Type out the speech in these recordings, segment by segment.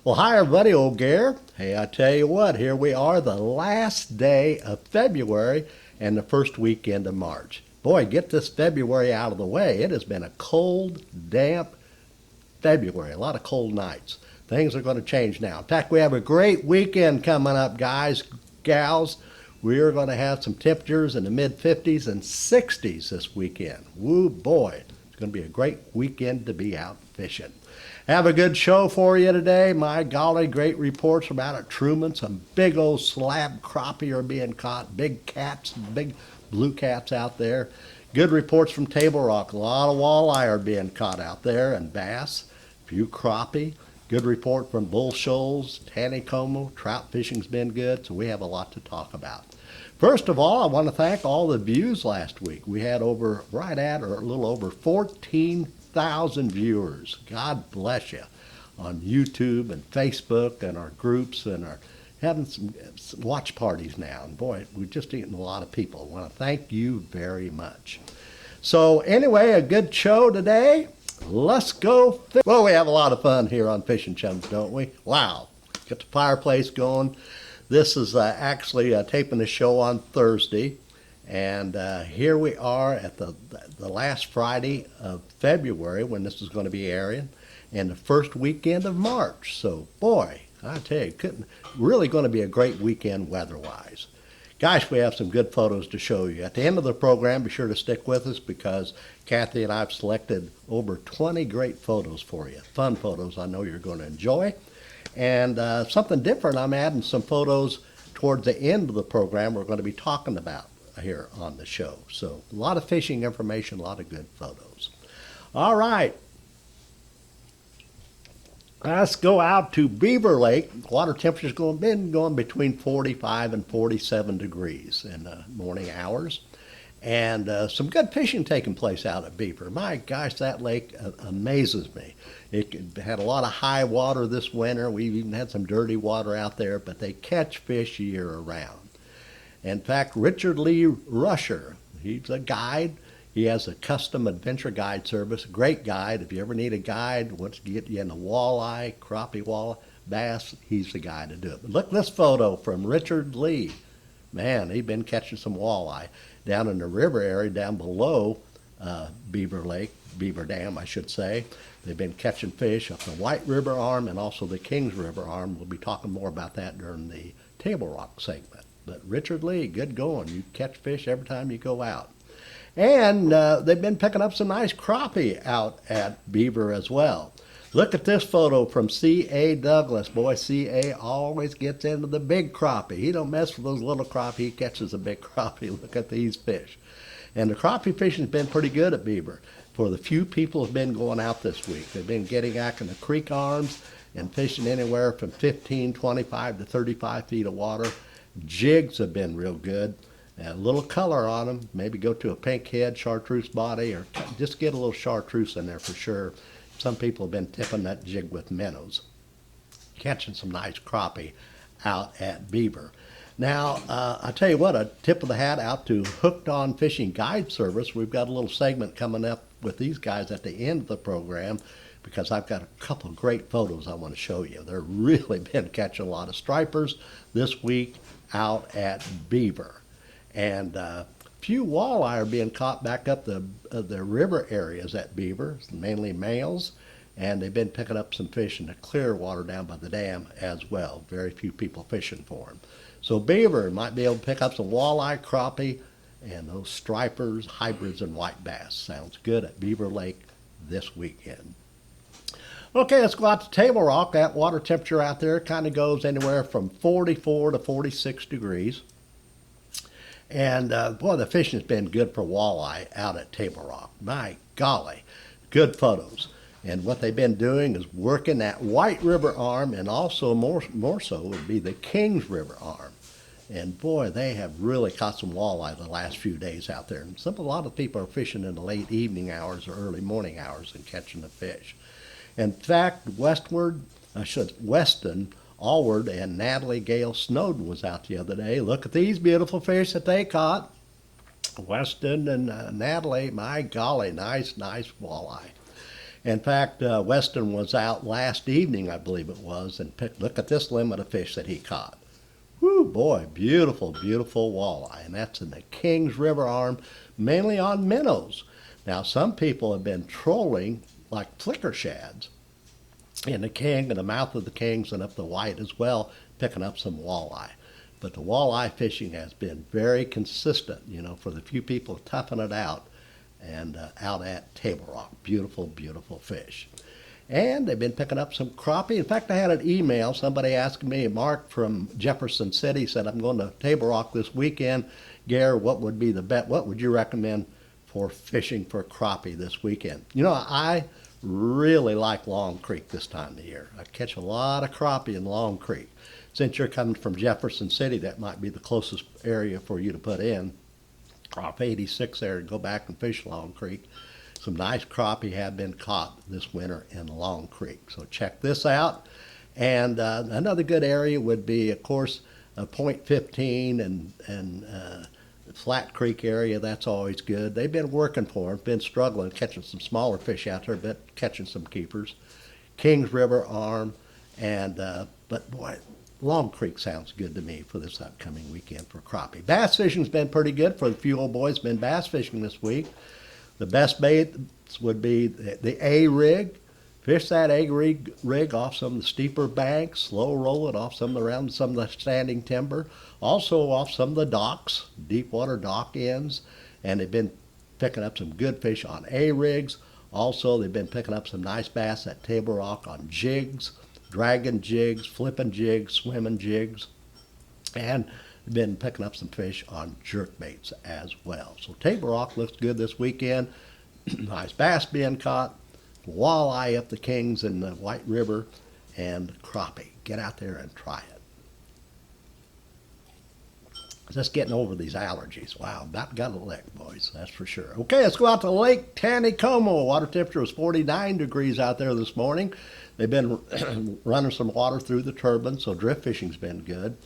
Well, hi everybody, old Gare. Hey, I tell you what, here we are, the last day of February and the first weekend of March. Boy, get this February out of the way. It has been a cold, damp February, a lot of cold nights. Things are going to change now. In fact, we have a great weekend coming up, guys, gals. We are going to have some temperatures in the mid 50s and 60s this weekend. Woo boy, it's going to be a great weekend to be out fishing. Have a good show for you today. My golly, great reports from out at Truman. Some big old slab crappie are being caught. Big cats, big blue cats out there. Good reports from Table Rock. A lot of walleye are being caught out there and bass. A few crappie. Good report from Bull Shoals, Taneycomo. Trout fishing's been good, so we have a lot to talk about. First of all, I want to thank all the views last week. We had right at or a little over 14,000 viewers. God bless you on YouTube and Facebook and our groups and our having some watch parties now. And boy, we're just eating a lot of people. I want to thank you very much. So anyway, a good show today. Let's go fish. Well, we have a lot of fun here on Fishing Chums, don't we? Wow. Got the fireplace going. This is actually taping the show on Thursday. And here we are at the last Friday of February when this is going to be airing, and the first weekend of March. So, boy, I tell you, really going to be a great weekend weather-wise. Guys, we have some good photos to show you. At the end of the program, be sure to stick with us because Kathy and I have selected over 20 great photos for you. Fun photos I know you're going to enjoy. And something different, I'm adding some photos towards the end of the program we're going to be talking about here on the show. So a lot of fishing information, a lot of good photos. All right. Let's go out to Beaver Lake. Water temperature's been going between 45 and 47 degrees in the morning hours. And some good fishing taking place out at Beaver. My gosh, that lake amazes me. It had a lot of high water this winter. We've even had some dirty water out there, but they catch fish year around. In fact, Richard Lee Rusher, he's a guide. He has a custom adventure guide service, a great guide. If you ever need a guide, wants to get you into walleye, crappie, walleye, bass, he's the guy to do it. But look at this photo from Richard Lee. Man, he's been catching some walleye down in the river area down below Beaver Lake, Beaver Dam, I should say. They've been catching fish up the White River Arm and also the Kings River Arm. We'll be talking more about that during the Table Rock segment. But Richard Lee, good going. You catch fish every time you go out. And they've been picking up some nice crappie out at Beaver as well. Look at this photo from C.A. Douglas. Boy, C.A. always gets into the big crappie. He don't mess with those little crappie. He catches a big crappie. Look at these fish. And the crappie fishing has been pretty good at Beaver. For the few people who have been going out this week, they've been getting out in the creek arms and fishing anywhere from 15, 25 to 35 feet of water. Jigs have been real good. A little color on them. Maybe go to a pink head, chartreuse body, or just get a little chartreuse in there for sure. Some people have been tipping that jig with minnows. Catching some nice crappie out at Beaver. Now, I tell you what, a tip of the hat out to Hooked On Fishing Guide Service. We've got a little segment coming up with these guys at the end of the program because I've got a couple of great photos I want to show you. They've really been catching a lot of stripers this week out at Beaver. And few walleye are being caught back up the river areas at Beaver, mainly males, and they've been picking up some fish in the clear water down by the dam as well. Very few people fishing for them. So Beaver might be able to pick up some walleye, crappie, and those stripers, hybrids, and white bass. Sounds good at Beaver Lake this weekend. Okay, let's go out to Table Rock. That water temperature out there kind of goes anywhere from 44 to 46 degrees. And boy, the fishing has been good for walleye out at Table Rock. My golly, good photos. And what they've been doing is working that White River Arm, and also more so would be the Kings River Arm. And boy, they have really caught some walleye the last few days out there. And a lot of people are fishing in the late evening hours or early morning hours and catching the fish. In fact, Weston, Allward, and Natalie Gale Snowden was out the other day. Look at these beautiful fish that they caught. Weston and Natalie, my golly, nice walleye. In fact, Weston was out last evening, I believe it was, and look at this limit of fish that he caught. Whoo, boy, beautiful, beautiful walleye. And that's in the Kings River arm, mainly on minnows. Now, some people have been trolling like flicker shads in the King and the mouth of the Kings and up the White as well, picking up some walleye. But the walleye fishing has been very consistent, for the few people toughing it out and out at Table Rock. Beautiful, beautiful fish. And they've been picking up some crappie. In fact, I had an email, somebody asking me, Mark from Jefferson City said, I'm going to Table Rock this weekend. Gare, what would be the bet? What would you recommend for fishing for crappie this weekend? I really like Long Creek this time of year. I catch a lot of crappie in Long Creek. Since you're coming from Jefferson City, that might be the closest area for you to put in. Off 86 there and go back and fish Long Creek. Some nice crappie have been caught this winter in Long Creek. So check this out. And another good area would be, of course, Point 15 and Flat Creek area. That's always good. They've been working for them, been struggling, catching some smaller fish out there, but catching some keepers. Kings River arm. And but boy, Long Creek sounds good to me for this upcoming weekend for crappie. Bass fishing's been pretty good for the few old boys. Been bass fishing this week. The best baits would be the A-rig. Fish that A-rig off some of the steeper banks, slow roll it off around some of the standing timber, also off some of the docks, deep water dock ends, and they've been picking up some good fish on A-rigs. Also, they've been picking up some nice bass at Table Rock on jigs, dragging jigs, flipping jigs, swimming jigs, and been picking up some fish on jerk baits as well. So Table Rock looks good this weekend. Nice bass being caught, walleye up the Kings in the White River, and crappie. Get out there and try it. Just getting over these allergies. Wow, about got a lick, boys, that's for sure. Okay, let's go out to Lake Taneycomo. Water temperature was 49 degrees out there this morning. They've been running some water through the turbine, so drift fishing's been good.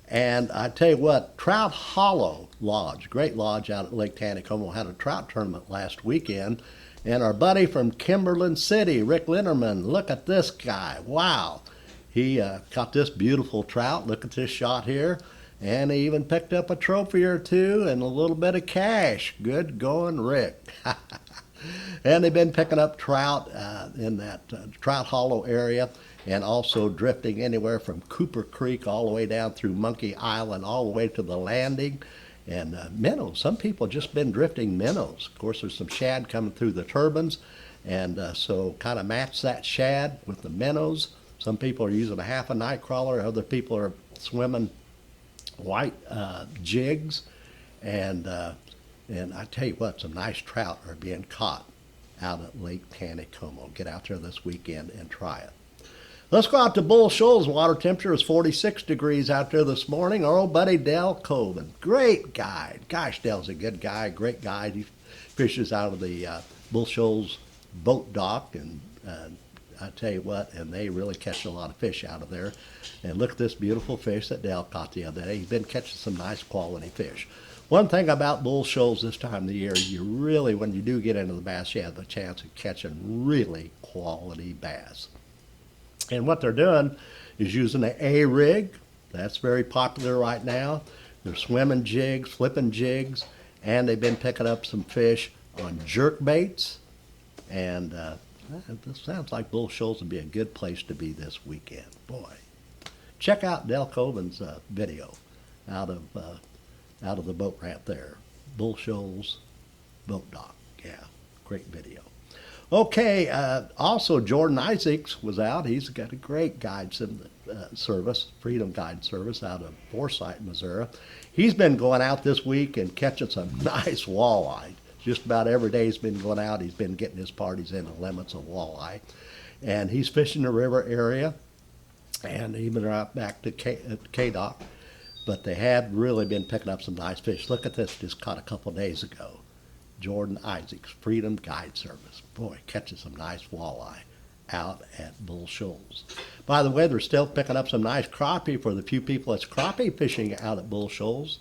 And I tell you what, Trout Hollow Lodge, great lodge out at Lake Taneycomo, had a trout tournament last weekend. And our buddy from Kimberlin City, Rick Linderman, look at this guy. Wow. He caught this beautiful trout. Look at this shot here. And he even picked up a trophy or two and a little bit of cash. Good going, Rick. And they've been picking up trout in that Trout Hollow area, and also drifting anywhere from Cooper Creek all the way down through Monkey Island, all the way to the landing. And minnows, some people just been drifting minnows. Of course, there's some shad coming through the turbines, and so kind of match that shad with the minnows. Some people are using a half a night crawler, other people are swimming white jigs, and I tell you what, some nice trout are being caught out at Lake Taneycomo. Get out there this weekend and try it. Let's go out to Bull Shoals. Water temperature was 46 degrees out there this morning. Our old buddy Dale Colvin, great guide. Gosh, Dale's a good guy, great guide. He fishes out of the Bull Shoals boat dock, and I tell you what, and they really catch a lot of fish out of there. And look at this beautiful fish that Dale caught the other day. He's been catching some nice quality fish. One thing about Bull Shoals this time of the year, you really, when you do get into the bass, you have a chance of catching really quality bass. And what they're doing is using the A-rig. That's very popular right now. They're swimming jigs, flipping jigs, and they've been picking up some fish on jerk baits. And this sounds like Bull Shoals would be a good place to be this weekend. Boy, check out Del Colvin's video out of the boat ramp there. Bull Shoals boat dock. Yeah, great video. Okay, also Jordan Isaacs was out. He's got a great guide service, Freedom Guide Service out of Forsyth, Missouri. He's been going out this week and catching some nice walleye. Just about every day he's been going out. He's been getting his parties in the limits of walleye. And he's fishing the river area and even right back to K-Dock. But they have really been picking up some nice fish. Look at this, just caught a couple days ago. Jordan Isaacs, Freedom Guide Service. Boy, catching some nice walleye out at Bull Shoals. By the way, they're still picking up some nice crappie for the few people that's crappie fishing out at Bull Shoals.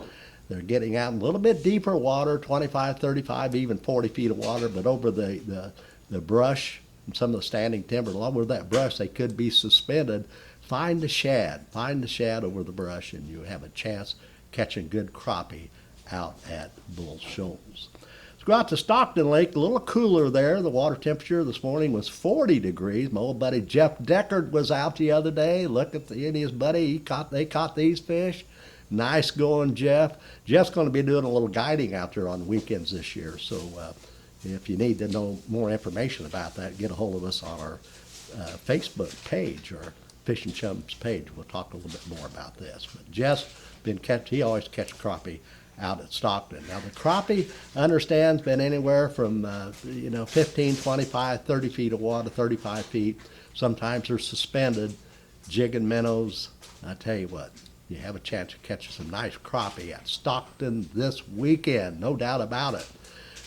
They're getting out in a little bit deeper water, 25, 35, even 40 feet of water, but over the brush and some of the standing timber, along with that brush, they could be suspended. Find the shad over the brush, and you have a chance catching good crappie out at Bull Shoals. Let's go out to Stockton Lake, a little cooler there. The water temperature this morning was 40 degrees. My old buddy Jeff Deckard was out the other day. Look at he and his buddy, they caught these fish. Nice going, Jeff. Jeff's going to be doing a little guiding out there on weekends this year, so if you need to know more information about that, get a hold of us on our Facebook page or Fishing Chums page. We'll talk a little bit more about this. But Jeff's been he always catch crappie out at Stockton. Now the crappie, I understand, has been anywhere from 15, 25, 30 feet of water, 35 feet. Sometimes they're suspended, jigging minnows. I tell you what, you have a chance to catch some nice crappie at Stockton this weekend, no doubt about it.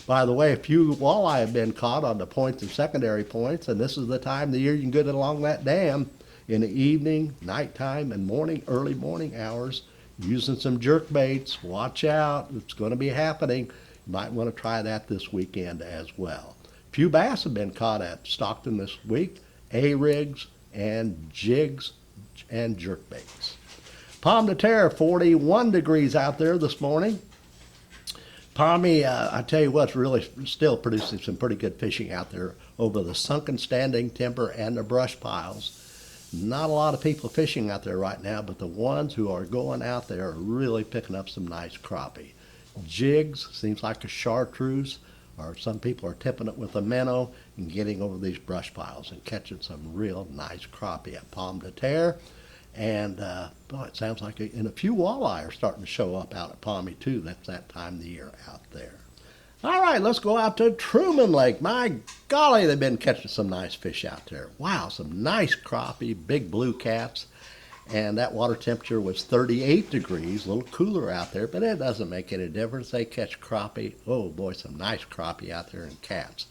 By the way, a few walleye have been caught on the points and secondary points, and this is the time of the year you can get along that dam in the evening, nighttime, and early morning hours, using some jerk baits. Watch out, it's going to be happening. You might want to try that this weekend as well. A few bass have been caught at Stockton this week, A-rigs and jigs and jerk baits. Pomme de Terre, 41 degrees out there this morning. Pomme, I tell you what's really still producing some pretty good fishing out there over the sunken standing timber and the brush piles. Not a lot of people fishing out there right now, but the ones who are going out there are really picking up some nice crappie. Jigs, seems like a chartreuse, or some people are tipping it with a minnow and getting over these brush piles and catching some real nice crappie at Pomme de Terre. And boy, it sounds like and a few walleye are starting to show up out at Pomme too. That's that time of the year out there. All right, let's go out to Truman Lake. My golly, they've been catching some nice fish out there. Wow, some nice crappie, big blue cats. And that water temperature was 38 degrees, a little cooler out there, but it doesn't make any difference. They catch crappie. Oh boy, some nice crappie out there in cats.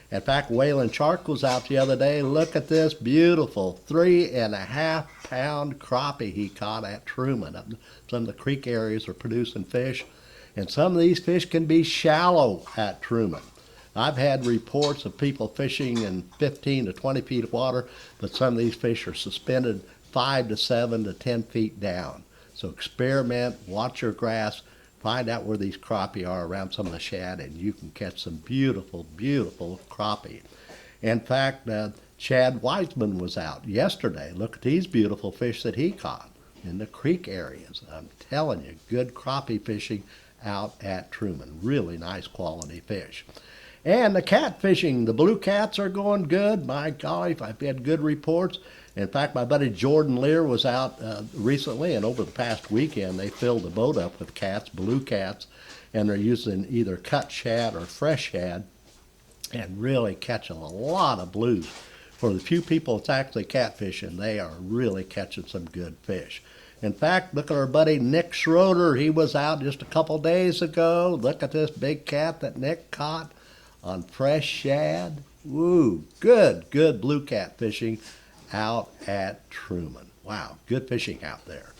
In fact, Waylon Shark was out the other day. Look at this beautiful 3.5 pound crappie he caught at Truman. Some of the creek areas are producing fish, and some of these fish can be shallow at Truman. I've had reports of people fishing in 15 to 20 feet of water, but some of these fish are suspended 5 to 7 to 10 feet down. So experiment, watch your grass, find out where these crappie are around some of the shad, and you can catch some beautiful, beautiful crappie. In fact, Chad Wiseman was out yesterday. Look at these beautiful fish that he caught in the creek areas. I'm telling you, good crappie fishing out at Truman. Really nice quality fish. And the cat fishing, the blue cats are going good. My golly, I've had good reports. In fact, my buddy Jordan Lear was out recently, and over the past weekend, they filled the boat up with cats, blue cats, and they're using either cut shad or fresh shad, and really catching a lot of blues. For the few people that's actually catfishing, they are really catching some good fish. In fact, look at our buddy Nick Schroeder. He was out just a couple days ago. Look at this big cat that Nick caught on fresh shad. Woo, good blue cat fishing out at Truman. Wow, good fishing out there.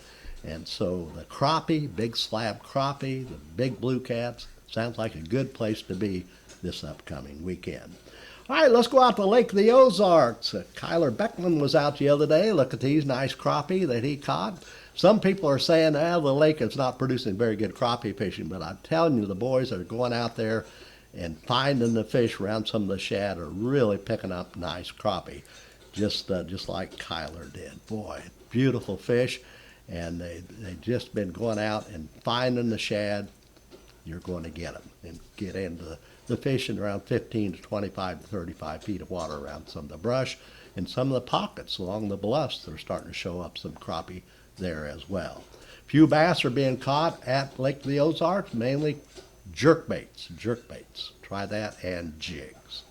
And so the crappie, big slab crappie, the big blue cats, sounds like a good place to be this upcoming weekend. All right, let's go out to Lake of the Ozarks. Kyler Beckman was out the other day. Look at these nice crappie that he caught. Some people are saying, the lake is not producing very good crappie fishing, but I'm telling you, the boys are going out there and finding the fish around some of the shad are really picking up nice crappie, just like Kyler did. Boy, beautiful fish, and they've just been going out and finding the shad. You're going to get them and get into the fishing around 15 to 25 to 35 feet of water around some of the brush and some of the pockets along the bluffs. They're starting to show up some crappie there as well. Few bass are being caught at Lake of the Ozarks, mainly jerk baits. Try that, and jigs.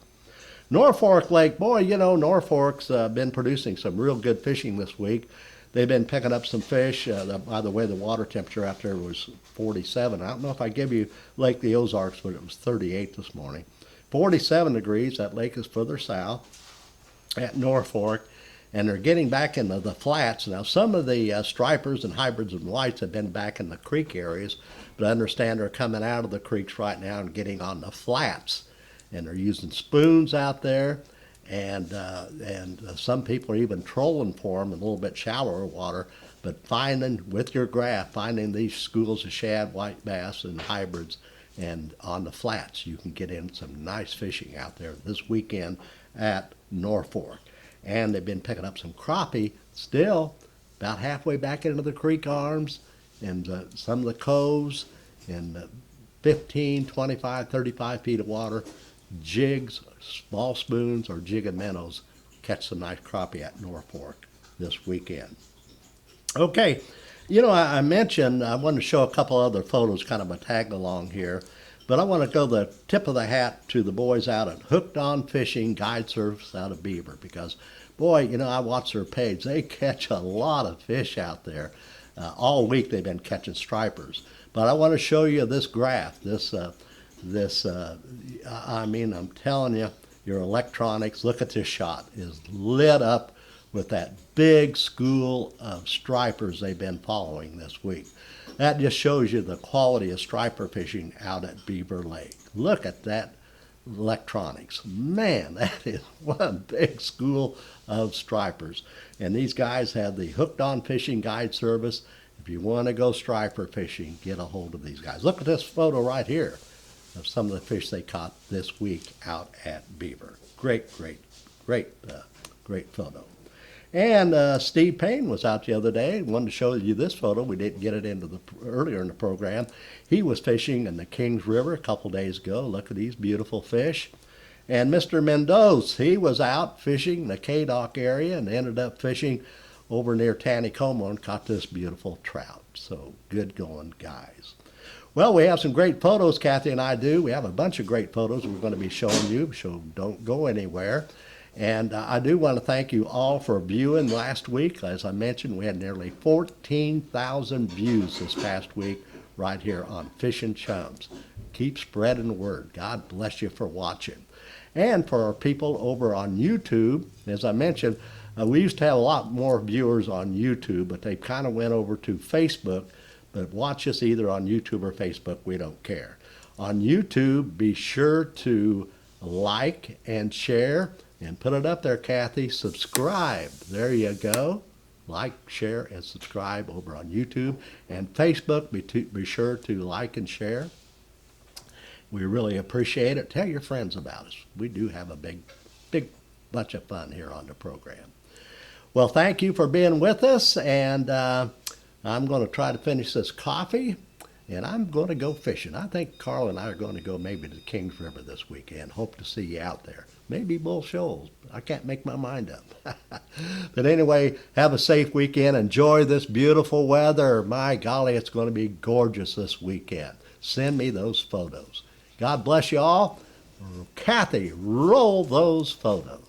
Norfork Lake, boy, Norfork's been producing some real good fishing this week. They've been picking up some fish. By the way, the water temperature out there was 47. I don't know if I give you Lake of the Ozarks, but it was 38 this morning. 47 degrees. That lake is further south at Norfork, and they're getting back into the flats. Now, some of the stripers and hybrids and whites have been back in the creek areas, but I understand they're coming out of the creeks right now and getting on the flats. And they're using spoons out there, and some people are even trolling for them in a little bit shallower water. But finding with your graph, finding these schools of shad, white bass, and hybrids, and on the flats, you can get in some nice fishing out there this weekend at Norfork. And they've been picking up some crappie still about halfway back into the creek arms and some of the coves and 15, 25, 35 feet of water. Jigs, small spoons, or jig and minnows catch some nice crappie at Norfork this weekend. Okay, I mentioned I wanted to show a couple other photos, kind of a tag along here, but I want to go the tip of the hat to the boys out at Hooked On Fishing Guide Service out of Beaver, because, boy, I watch their page. They catch a lot of fish out there. All week they've been catching stripers. But I want to show you this graph, I'm telling you, your electronics, look at this shot, is lit up with that big school of stripers they've been following this week. That just shows you the quality of striper fishing out at Beaver Lake. Look at that electronics. Man, that is one big school of stripers. And these guys have the Hooked On Fishing Guide Service. If you want to go striper fishing, get a hold of these guys. Look at this photo right here of some of the fish they caught this week out at Beaver. Great photo. And Steve Payne was out the other day. Wanted to show you this photo. We didn't get it earlier in the program. He was fishing in the Kings River a couple days ago. Look at these beautiful fish. And Mr. Mendoza, he was out fishing in the K-Dock area and ended up fishing over near Taneycomo and caught this beautiful trout. So good going, guys. Well, we have some great photos, Kathy and I do. We have a bunch of great photos we're going to be showing you, so don't go anywhere. And I do want to thank you all for viewing last week. As I mentioned, we had nearly 14,000 views this past week right here on Fishin' Chums. Keep spreading the word. God bless you for watching. And for our people over on YouTube, as I mentioned, we used to have a lot more viewers on YouTube, but they kind of went over to Facebook. But watch us either on YouTube or Facebook. We don't care. On YouTube, be sure to like and share and put it up there, Kathy. Subscribe. There you go. Like, share, and subscribe over on YouTube. And Facebook, be sure to like and share. We really appreciate it. Tell your friends about us. We do have a big bunch of fun here on the program. Well, thank you for being with us, and I'm going to try to finish this coffee, and I'm going to go fishing. I think Carl and I are going to go maybe to the Kings River this weekend. Hope to see you out there. Maybe Bull Shoals. I can't make my mind up. But anyway, have a safe weekend. Enjoy this beautiful weather. My golly, it's going to be gorgeous this weekend. Send me those photos. God bless you all. Kathy, roll those photos.